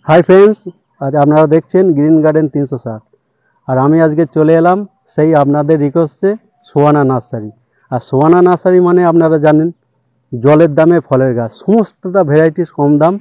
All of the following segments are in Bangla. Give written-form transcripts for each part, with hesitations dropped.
হাই ফ্রেন্ডস, আজ আপনারা দেখছেন গ্রিন গার্ডেন 360। আর আমি আজকে চলে এলাম সেই আপনাদের রিকোয়েস্টে সোয়ানা নার্সারি। আর সোয়ানা নার্সারি মানে আপনারা জানেন জলের দামে ফলের গাছ, সমস্তটা ভ্যারাইটিস কম দাম।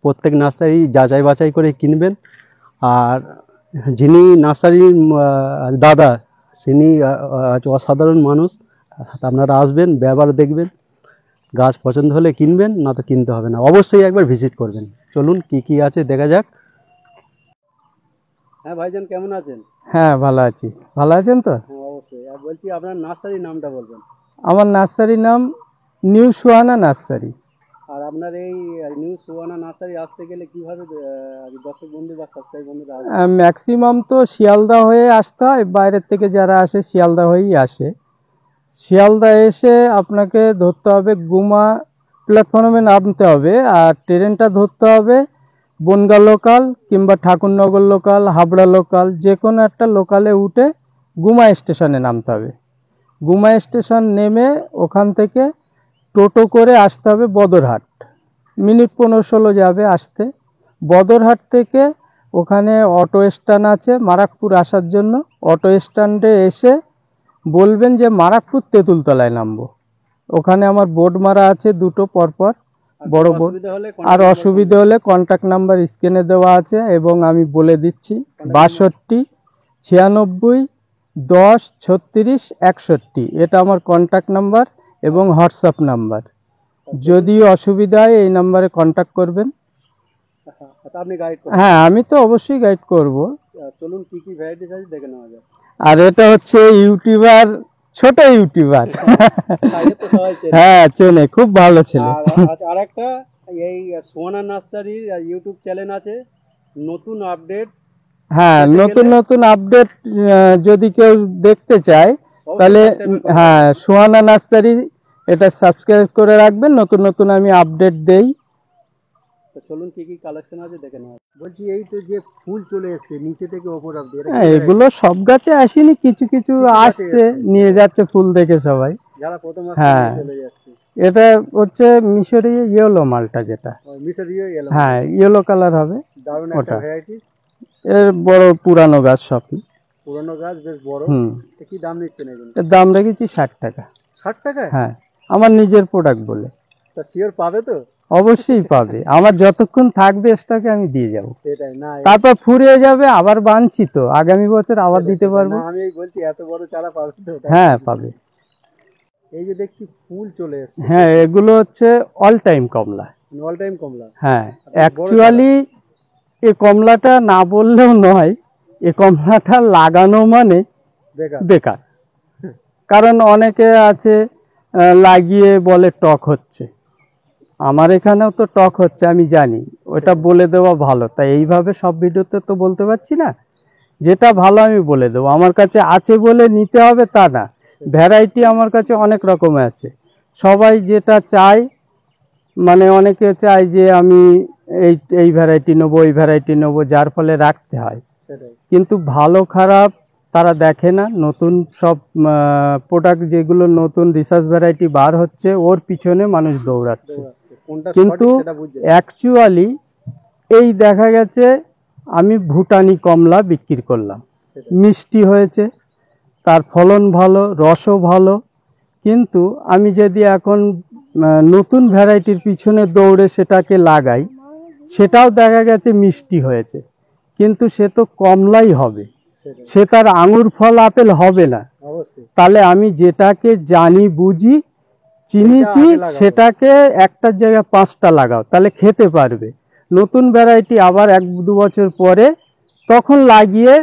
প্রত্যেক নার্সারি যাচাই বাছাই করে কিনবেন। আর যিনি নার্সারির দাদা, তিনি অসাধারণ মানুষ। আপনারা আসবেন, ব্যবহার দেখবেন, গাছ পছন্দ হলে কিনবেন, না তো কিনতে হবে না। অবশ্যই একবার ভিজিট করবেন। চলুন কি কি আছে দেখা যাক। হ্যাঁ ভাইজান, কেমন আছেন? হ্যাঁ, ভালো আছি। ভালো আছেন তো? হ্যাঁ অবশ্যই। আর বলছি আপনার নার্সারির নামটা বলবেন। আমার নার্সারির নাম নিউ সুহানা নার্সারি। আর আপনার এই নিউ সুহানা নার্সারি আসতে গেলে কিভাবে দর্শক বন্ধু বা সাবস্ক্রাইব বন্ধুরা আসবে? ম্যাক্সিমাম তো শিয়ালদা হয়ে আসতে হয়, বাইরের থেকে যারা আসে শিয়ালদা হয়েই আসে। শিয়ালদা এসে আপনাকে ধরতে হবে গুমা প্ল্যাটফর্মে নামতে হবে, আর ট্রেনটা ধরতে হবে বনগা লোকাল কিংবা ঠাকুরনগর লোকাল, হাবড়া লোকাল, যে কোনো একটা লোকালে উঠে গুমা স্টেশনে নামতে হবে। গুমা স্টেশন নেমে ওখান থেকে টোটো করে আসতে হবে বদরহাট। মিনিট 15-16 যাবে আসতে। বদরহাট থেকে ওখানে অটো স্ট্যান্ড আছে মারাকপুর আসার জন্য। অটো স্ট্যান্ডে এসে বলবেন যে মারাকপুর তেঁতুলতলায় নামবো। ওখানে আমার বোর্ড মারা আছে দুটো পরপর, বড় বোর্ড। আর অসুবিধা হলে কন্ট্যাক্ট নাম্বার স্ক্রিনে দেওয়া আছে, এবং আমি বলে দিচ্ছি 62 96 10 36 61। এটা আমার কন্ট্যাক্ট নাম্বার এবং হোয়াটসঅ্যাপ নাম্বার। যদি অসুবিধা হয় এই নাম্বারে কন্ট্যাক্ট করবেন। আপনি গাইড করবেন? হ্যাঁ, আমি তো অবশ্যই গাইড করব। চলুন কি কি ভ্যারাইটিস আছে দেখে নেওয়া যাক। আর এটা হচ্ছে ইউটিউবার, ছোট ইউটিউবার। হ্যাঁ, চেনে, খুব ভালো ছেলে। আর একটা এই সোয়ানা নার্সারির ইউটিউব চ্যানেল আছে, নতুন আপডেট। হ্যাঁ, নতুন নতুন আপডেট যদি কেউ দেখতে চায় তাহলে হ্যাঁ, সোহানা নার্সারি এটা সাবস্ক্রাইব করে রাখবেন। নতুন নতুন আমি আপডেট দেই। চলুন কি কি কালেকশন আছে দেখে নেওয়া। বলছি এই তো যে ফুল চলে এসেছে নিচে থেকে ওপর অব্দি, হ্যাঁ, এগুলো সব গাছে আসেনি, কিছু কিছু আসছে, নিয়ে যাচ্ছে ফুল দেখে সবাই। যারা প্রথম হ্যাঁ, চলে যাচ্ছে। এটা হচ্ছে মিশরি ইয়েলো মালটা, যেটা মিশরীয় ইয়েলো। হ্যাঁ, ইয়েলো কালার হবে। দারুণ একটা ভ্যারাইটি। এর বড় পুরানো গাছ সব। পুরানো গাছ, বেশ বড়। কি দাম নিচ্ছেন এগুলো? এর দাম রেখেছি 60 টাকা। 60 টাকা? হ্যাঁ, আমার নিজের প্রোডাক্ট বলে। তা শিওর পাবে তো? অবশ্যই পাবে। আমার যতক্ষণ থাকবে স্টকে আমি দিয়ে যাব। সেটাই না, তারপর ফুরিয়ে যাবে, আবার বানছি তো আগামী বছর আবার দিতে পারবো। আমি বলছি এত বড় চারা পাবে তো? হ্যাঁ, পাবে। এই যে দেখছি ফুল চলে এসেছে। হ্যাঁ, এগুলো হচ্ছে অল টাইম কমলা। অল টাইম কমলা? হ্যাঁ, অ্যাকচুয়ালি এই কমলাটা না বললেও নয়, এই কমলাটা লাগানো মানে বেকার। কারণ অনেকে আছে লাগিয়ে বলে টক হচ্ছে। আমার এখানেও তো টক হচ্ছে, আমি জানি। ওটা বলে দেওয়া ভালো, তাই এইভাবে সব ভিডিওতে তো বলতে পারছি না। যেটা ভালো আমি বলে দেবো। আমার কাছে আছে বলে নিতে হবে তা না, ভ্যারাইটি আমার কাছে অনেক রকমের আছে। সবাই যেটা চায়, মানে অনেকে চায় যে আমি এই এই ভ্যারাইটি নেবো, এই ভ্যারাইটি নেবো, যার ফলে রাখতে হয়। কিন্তু ভালো খারাপ তারা দেখে না। নতুন সব প্রোডাক্ট যেগুলো নতুন রিসার্চ ভ্যারাইটি বার হচ্ছে, ওর পিছনে মানুষ দৌড়াচ্ছে। কিন্তু অ্যাকচুয়ালি এই দেখা গেছে আমি ভুটানি কমলা বিক্রি করলাম, মিষ্টি হয়েছে, তার ফলন ভালো, রসও ভালো। কিন্তু আমি যদি এখন নতুন ভ্যারাইটির পিছনে দৌড়ে সেটাকে লাগাই, সেটাও দেখা গেছে মিষ্টি হয়েছে, কিন্তু সে তো কমলাই হবে, সে তার আঙুর ফল আপেল হবে না। তাহলে আমি যেটাকে জানি বুঝি চিনিছি, সেটাকে একটার জায়গায় 5টা লাগাও, তাহলে খেতে পারবে। নতুন ভ্যারাইটি আবার 1-2 বছর পরে তখন লাগিয়ে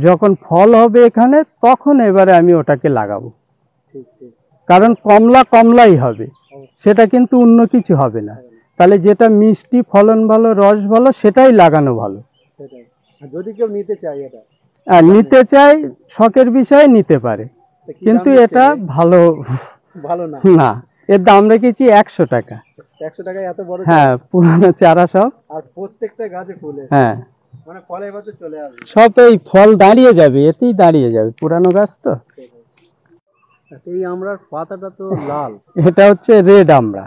যখন ফল হবে এখানে, তখন এবারে আমি ওটাকে লাগাবো। কারণ কমলা কমলাই হবে, সেটা কিন্তু অন্য কিছু হবে না। তাহলে যেটা মিষ্টি, ফলন ভালো, রস ভালো, সেটাই লাগানো ভালো। যদি কেউ নিতে চায়, এটা নিতে চাই, শখের বিষয়ে নিতে পারে, কিন্তু এটা ভালো ভালো না। এর দাম রেখেছি 100 টাকা। 100 টাকায় এত বড়? হ্যাঁ, পুরানো চারা সব। আর প্রত্যেকটা গাছে ফুল? হ্যাঁ, মানে ফল এবছর চলে আসবে সব। এই ফল দাঁড়িয়ে যাবে, এতেই দাঁড়িয়ে যাবে, পুরানো গাছ তো। এই আমড়ার পাতাটা তো লাল। এটা হচ্ছে রেড আমড়া।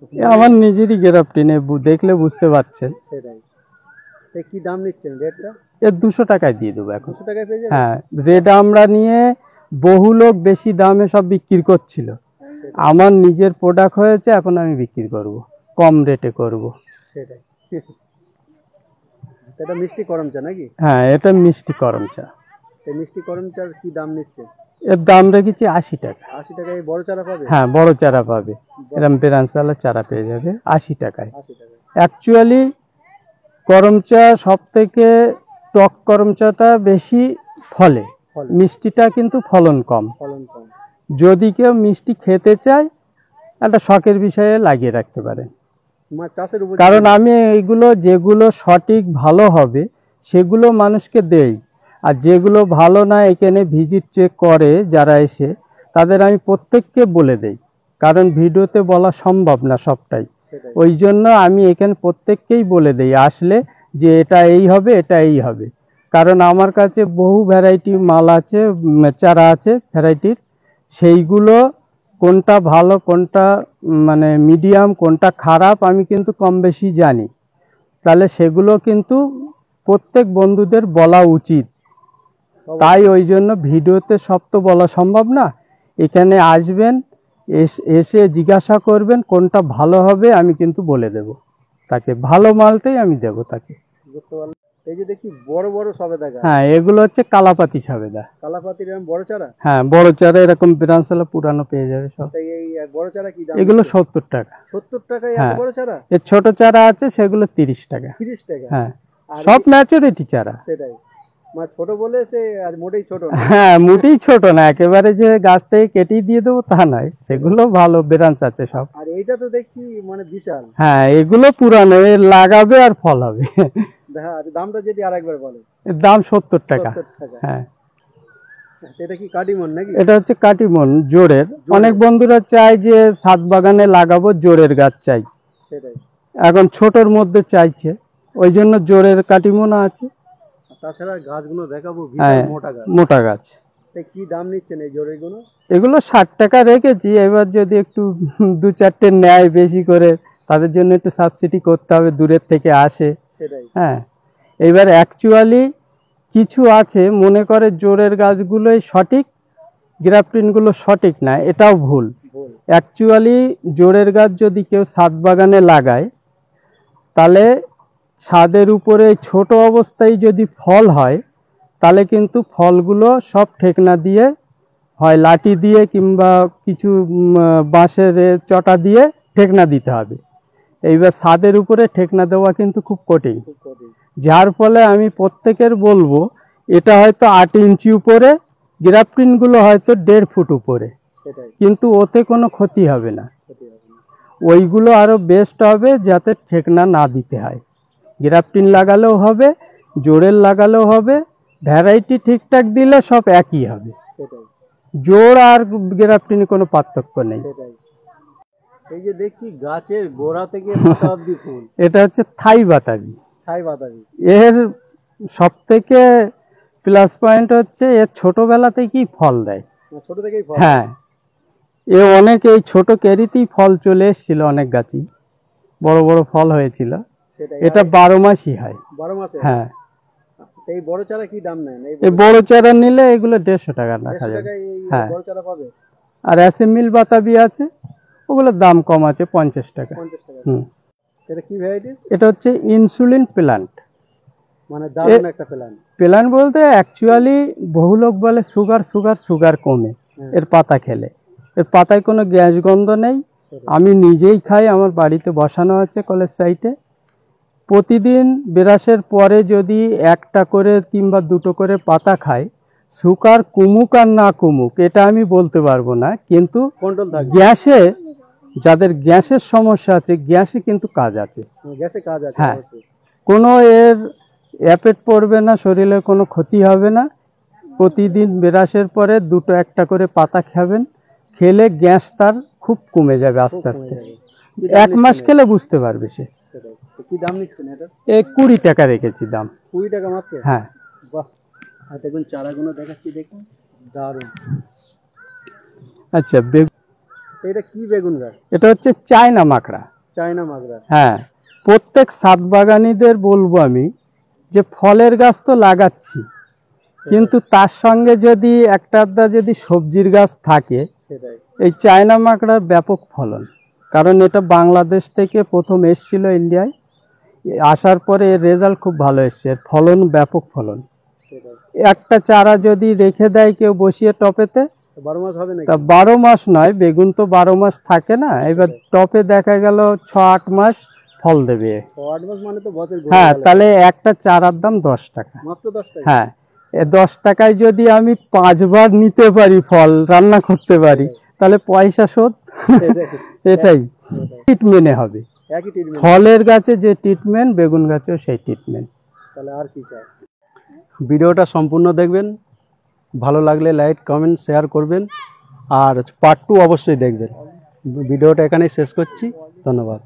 এ আমার নিজেরই গ্রাফটিনে দেখলে বুঝতে পারছেন। সেটাই। কি দাম নিচ্ছেন রেটটা? এর 200 টাকায় দিয়ে দেবো এখন। 200 টাকায় পেয়ে যাবেন? হ্যাঁ, রেট আমরা নিয়ে বহু লোক বেশি দামে সব বিক্রি করছিল। আমার নিজের প্রোডাক্ট হয়েছে, এখন আমি বিক্রি করব, কম রেটে করব। সেটাই। এটা মিষ্টি করম চা নাকি? হ্যাঁ, এটা মিষ্টি করম চা। এই মিষ্টি করম চার কি দাম নিচ্ছে? এর দাম রেখেছি 80 টাকা। 80 টাকায় বড় চারা পাবে? হ্যাঁ, বড় চারা পাবে, এরকম বেরানচালা চারা পেয়ে যাবে 80 টাকায়। 80 টাকায়। অ্যাকচুয়ালি করম চা সব থেকে টক করম চাটা বেশি ফলে, মিষ্টিটা কিন্তু ফলন কম। ফলন কম। যদি কেউ মিষ্টি খেতে চায়, একটা শখের বিষয়ে লাগিয়ে রাখতে পারে। চাষের উপর, কারণ আমি এইগুলো যেগুলো সঠিক ভালো হবে সেগুলো মানুষকে দেই, আর যেগুলো ভালো না এখানে ভিজিট চেক করে যারা এসে, তাদের আমি প্রত্যেককে বলে দেই, কারণ ভিডিওতে বলা সম্ভব না সবটাই। ওই জন্য আমি এখানে প্রত্যেককেই বলে দেই আসলে যে এটা এই হবে, এটা এই হবে। কারণ আমার কাছে বহু ভ্যারাইটি মাল আছে, চারা আছে ভ্যারাইটির, সেইগুলো কোনটা ভালো, কোনটা মানে মিডিয়াম, কোনটা খারাপ আমি কিন্তু কম বেশি জানি। তাহলে সেগুলো কিন্তু প্রত্যেক বন্ধুদের বলা উচিত। তাই ওই জন্য ভিডিওতে সব তো বলা সম্ভব না, এখানে আসবেন, এসে জিজ্ঞাসা করবেন কোনটা ভালো হবে, আমি কিন্তু বলে দেব তাকে, ভালো মালটাই আমি দেব তাকে। বুঝতে পারলাম। এই যে দেখি বড় বড় সবেদা গাছ। হ্যাঁ, এগুলো হচ্ছে কালাপাতি সবেদা। কালাপাতির এরকম বড় চারা? হ্যাঁ, বড় চারা এরকম বিরানসালা পুরানো পেয়ে যাবে সব। এই বড় চারা কি দাম? এগুলো 70 টাকা। 70 টাকায় এত হ্যাঁ, বড় চারা? এর ছোট চারা আছে সেগুলো 30 টাকা। 30 টাকা? হ্যাঁ, সব ম্যাচুরিটি চারা। সেটাই। মানে ছোট বলে সে আর মোটেই ছোট না। হ্যাঁ, মোটেই ছোট না, একেবারে যে গাছ থেকে কেটেই দিয়ে দেবো তা নয়, সেগুলো ভালো ব্রাঞ্চ আছে সব। আর এইটা তো দেখছি মানে বিশাল। হ্যাঁ, এগুলো পুরানো, এর লাগাবে আর ফল হবে। দামটা যদি আরেকবার বলেন। এর দাম 70 টাকা। 70 টাকা। হ্যাঁ, এটা কি কাটিমন নাকি? এটা হচ্ছে কাটিমন জোরের। অনেক বন্ধুরা চায় যে ছাদ বাগানে লাগাবো, জোরের গাছ চাই, সেটাই। এখন ছোটর মধ্যে চাইছে, ওই জন্য জোরের কাটিমন আছে। তাছাড়া গাছগুলো দেখাবো, হ্যাঁ, মোটা গাছ। মোটা গাছ। কি দাম নিচ্ছেন এই জোরের গুলো? এগুলো 60 টাকা রেখেছি, এবার যদি একটু 2-4টে নেয় বেশি করে, তাদের জন্য একটু সাবসিডি করতে হবে, দূরের থেকে আসে। সেটাই। হ্যাঁ, এবার অ্যাকচুয়ালি কিছু আছে মনে করে জোরের গাছগুলোই সঠিক, গ্রাফটিনগুলো সঠিক না, এটাও ভুল। অ্যাকচুয়ালি জোরের গাছ যদি কেউ ছাদ বাগানে লাগায়, তাহলে ছাদের উপরে ছোট অবস্থায় যদি ফল হয়, তাহলে কিন্তু ফলগুলো সব ঠেকনা দিয়ে, হয় লাঠি দিয়ে কিংবা কিছু বাঁশের চটা দিয়ে ঠেকনা দিতে হবে। এইবার ছাদের উপরে ঠেকনা দেওয়া কিন্তু খুব কঠিন, যার ফলে আমি প্রত্যেকের বলবো এটা হয়তো 8 ইঞ্চি উপরে, গ্রাফটিনগুলো হয়তো 1.5 ফুট উপরে, কিন্তু ওতে কোনো ক্ষতি হবে না। ওইগুলো আরো বেস্ট হবে যাতে ঠেকনা না দিতে হয়। গ্রাফটিন লাগালেও হবে, জোরের লাগালেও হবে, ভ্যারাইটি ঠিকঠাক দিলে সব একই হবে। জোর আর গ্রাফটিনে কোনো পার্থক্য নেই। এই যে দেখছি গাছের গোড়া থেকে পাতা অবধি ফুল, এটা হচ্ছে থাই বাতাবি। থাই বাতাবি। এর সব থেকে প্লাস পয়েন্ট হচ্ছে এর ছোটবেলা থেকেই ফল দেয়। ছোট থেকেই ফল? হ্যাঁ, এ অনেক এই ছোট ক্যারিতেই ফল চলে এসেছিল, অনেক গাছই বড় বড় ফল হয়েছিল। এটা 12 মাসই হয়। 12 মাসে? হ্যাঁ। এই বড় চারা কি দাম নেন? এই বড় চারা নিলে এগুলো 150 টাকা রাখা যাবে। হ্যাঁ, বড় চারা পাবে। আর অ্যাসেমিল বাতাবি আছে, ওগুলোর দাম কম আছে, 50 টাকা। 50 টাকা। এটা কি ভ্যারাইটি? এটা হচ্ছে ইনসুলিন প্ল্যান্ট। মানে দারুণ একটা প্ল্যান্ট। প্ল্যান্ট বলতে অ্যাকচুয়ালি বহু লোক বলে সুগার সুগার সুগার কমে এর পাতা খেলে। এর পাতায় কোনো গ্যাস গন্ধ নেই, আমি নিজেই খাই, আমার বাড়িতে বসানো আছে কলেজ সাইটে। প্রতিদিন ব্রাশের পরে যদি একটা করে কিংবা 2টো করে পাতা খায়, সুগার কমুক আর না কমুক এটা আমি বলতে পারবো না, কিন্তু গ্যাসে, যাদের গ্যাসের সমস্যা আছে, গ্যাসে কিন্তু কাজ আছে। গ্যাসে কাজ আছে। হ্যাঁ, কোনো এর এফেক্ট পড়বে না, শরীরে কোনো ক্ষতি হবে না। প্রতিদিন ব্রাশের পরে 2-1টা করে পাতা খাবেন, খেলে গ্যাস তার খুব কমে যাবে আস্তে আস্তে। 1 মাস খেলে বুঝতে পারবে সে। কি দাম নিচ্ছেন এটা? 20 টাকা রেখেছি দাম। 20 টাকা মাত্র? হ্যাঁ। বাহ, আর দেখুন চারাগুলো দেখাচ্ছি, দেখুন দারুণ। আচ্ছা, এটা কি বেগুন গাছ? এটা হচ্ছে চায়না মাকড়া। China McGrath. হ্যাঁ, প্রত্যেক ছাদ বাগানীদের বলবো আমি যে ফলের গাছ তো লাগাচ্ছি, কিন্তু তার সঙ্গে যদি একটা আধটা যদি সবজির গাছ থাকে, সেটাই। এই চায়না মাকড়ার ব্যাপক ফলন। কারণ এটা বাংলাদেশ থেকে প্রথম এসেছিল ইন্ডিয়ায়, আসার পরে এর রেজাল্ট খুব ভালো এসছে, এর ফলন ব্যাপক ফলন। সেটাই। একটা চারা যদি রেখে দেয় কেউ বসিয়ে টপেতে, 12 মাস হবে নাকি? তা 12 মাস নয়, বেগুন তো 12 মাস থাকে না, এবার টপে দেখা গেল 6-8 মাস ফল দেবে। 8 মাস মানে তো বছর ঘুরে হ্যাঁ, গেল। তাহলে একটা চারার দাম 10 টাকা। মাত্র 10 টাকা? হ্যাঁ, এ 10 টাকায় যদি আমি 5 বার নিতে পারি, ফল রান্না করতে পারি, তাহলে পয়সা শোধ। এটাই ট্রিটমেন্টে হবে। একই ট্রিটমেন্ট। ফলের গাছে যে ট্রিটমেন্ট, বেগুন গাছেও সেই ট্রিটমেন্ট। তাহলে আর কি চাই? ভিডিওটা সম্পূর্ণ দেখবেন, ভালো লাগলে লাইক কমেন্ট শেয়ার করবেন, আর পার্ট 2 অবশ্যই দেখবেন। ভিডিওটা এখানেই শেষ করছি, ধন্যবাদ।